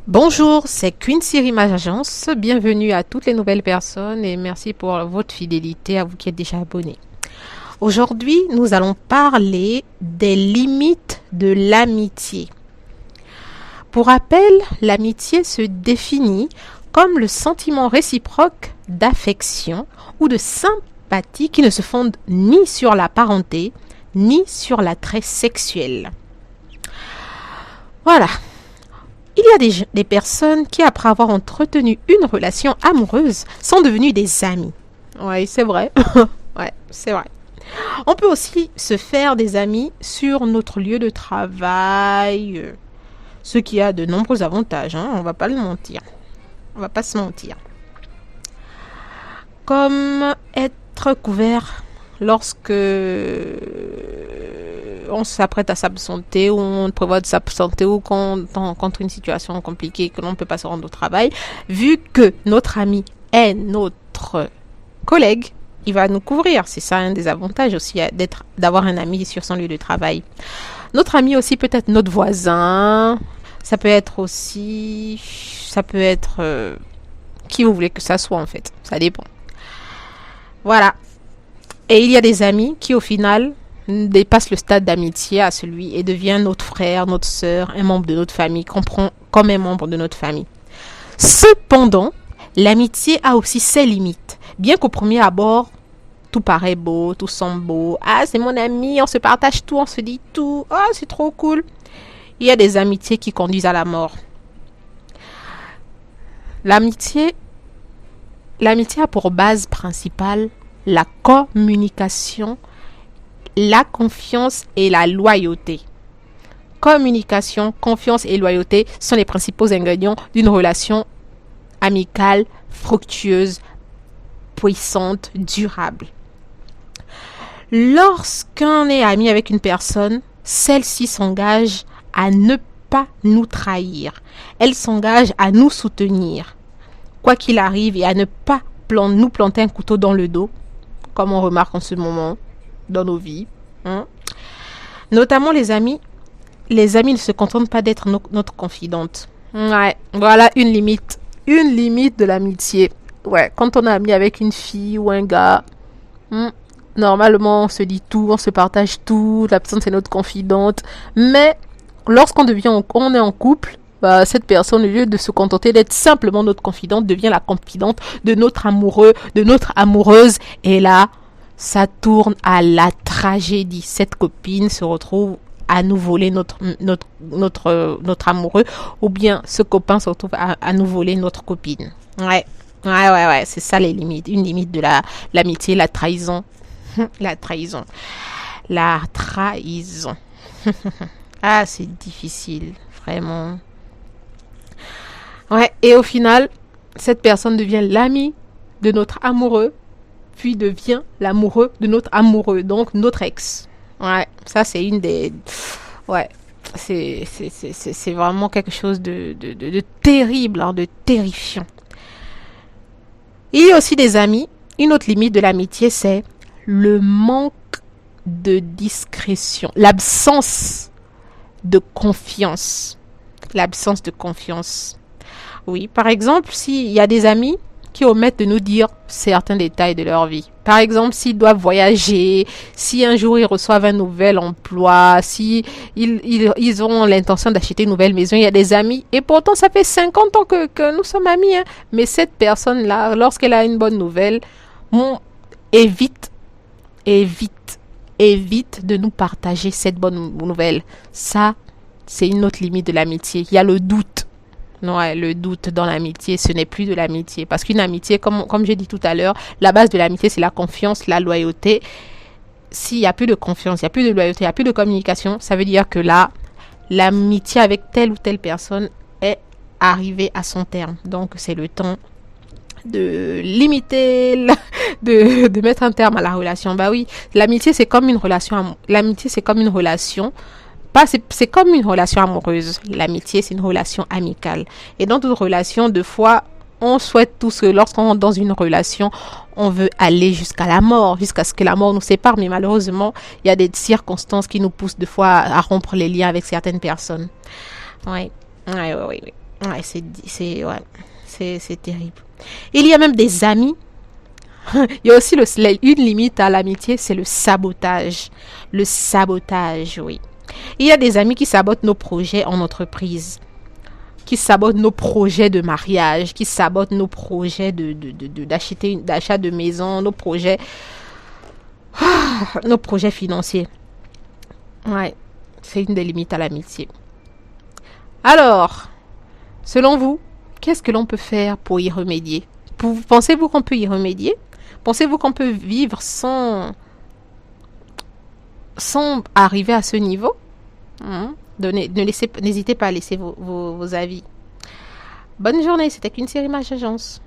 Bonjour, c'est Quincy Rimage Agence. Bienvenue à toutes les nouvelles personnes et merci pour votre fidélité à vous qui êtes déjà abonnés. Aujourd'hui, nous allons parler des limites de l'amitié. Pour rappel, l'amitié se définit comme le sentiment réciproque d'affection ou de sympathie qui ne se fonde ni sur la parenté, ni sur l'attrait sexuel. Voilà. Il y a des personnes qui, après avoir entretenu une relation amoureuse, sont devenues des amis. Oui, c'est vrai. Ouais, c'est vrai. On peut aussi se faire des amis sur notre lieu de travail, ce qui a de nombreux avantages, hein, on va pas le mentir. On va pas se mentir. Comme être couvert lorsque on s'apprête à s'absenter ou on prévoit de s'absenter ou qu'on rencontre une situation compliquée que l'on ne peut pas se rendre au travail, vu que notre ami est notre collègue, il va nous couvrir. C'est ça un des avantages aussi d'avoir un ami sur son lieu de travail. Notre ami aussi peut être notre voisin, ça peut être qui vous voulez que ça soit en fait, ça dépend. Voilà. Et il y a des amis qui au final dépasse le stade d'amitié à celui et devient notre frère, notre sœur, un membre de notre famille, comprend comme un membre de notre famille. Cependant, l'amitié a aussi ses limites. Bien qu'au premier abord, tout paraît beau, tout semble beau. Ah, c'est mon ami, on se partage tout, on se dit tout. Ah, c'est trop cool. Il y a des amitiés qui conduisent à la mort. L'amitié a pour base principale la communication, la confiance et la loyauté. Communication, confiance et loyauté sont les principaux ingrédients d'une relation amicale, fructueuse, puissante, durable. Lorsqu'on est ami avec une personne, celle-ci s'engage à ne pas nous trahir. Elle s'engage à nous soutenir, quoi qu'il arrive, et à ne pas nous planter un couteau dans le dos, comme on remarque en ce moment dans nos vies. Notamment les amis ne se contentent pas d'être notre confidente. Ouais, voilà une limite de l'amitié. Ouais, quand on est ami avec une fille ou un gars, normalement on se dit tout, on se partage tout, la personne c'est notre confidente. Mais lorsqu'on est en couple, cette personne, au lieu de se contenter d'être simplement notre confidente, devient la confidente de notre amoureux, de notre amoureuse. Et là, ça tourne à la tragédie. Cette copine se retrouve à nous voler notre amoureux, ou bien ce copain se retrouve à nous voler notre copine. Ouais, c'est ça les limites. Une limite de l'amitié, la trahison. La trahison. Ah, c'est difficile, vraiment. Ouais, et au final, cette personne devient l'ami de notre amoureux, puis devient l'amoureux de notre amoureux, donc notre ex. Ouais, ça c'est une des... Ouais, c'est vraiment quelque chose de terrible, hein, de terrifiant. Il y a aussi des amis. Une autre limite de l'amitié, c'est le manque de discrétion, l'absence de confiance. L'absence de confiance. Oui, par exemple, s'il y a des amis qui omettent de nous dire certains détails de leur vie. Par exemple, s'ils doivent voyager, si un jour ils reçoivent un nouvel emploi, si ils ont l'intention d'acheter une nouvelle maison, il y a des amis. Et pourtant, ça fait 50 ans que nous sommes amis. Hein. Mais cette personne-là, lorsqu'elle a une bonne nouvelle, évite de nous partager cette bonne nouvelle. Ça, c'est une autre limite de l'amitié. Il y a le doute. Ouais, le doute dans l'amitié, ce n'est plus de l'amitié. Parce qu'une amitié, comme j'ai dit tout à l'heure, la base de l'amitié, c'est la confiance, la loyauté. S'il n'y a plus de confiance, il n'y a plus de loyauté, il n'y a plus de communication, ça veut dire que là, l'amitié avec telle ou telle personne est arrivée à son terme. Donc, c'est le temps de limiter, de mettre un terme à la relation. Bah oui, l'amitié, c'est comme une relation. L'amitié, c'est comme une relation. C'est comme une relation amoureuse. L'amitié, c'est une relation amicale. Et dans toute relation, deux fois, on souhaite tous que lorsqu'on rentre dans une relation, on veut aller jusqu'à la mort, jusqu'à ce que la mort nous sépare. Mais malheureusement, il y a des circonstances qui nous poussent deux fois à rompre les liens avec certaines personnes. Oui. Ouais, ouais, c'est terrible. Il y a même des amis. Il y a aussi une limite à l'amitié, c'est le sabotage. Le sabotage, oui. Il y a des amis qui sabotent nos projets en entreprise, qui sabotent nos projets de mariage, qui sabotent nos projets d'achat de maison, nos projets financiers. Ouais, c'est une des limites à l'amitié. Alors, selon vous, qu'est-ce que l'on peut faire pour y remédier? Pensez-vous qu'on peut y remédier? Pensez-vous qu'on peut vivre sans arriver à ce niveau? N'hésitez pas à laisser vos avis. Bonne journée, c'était qu'une série Mage Agence.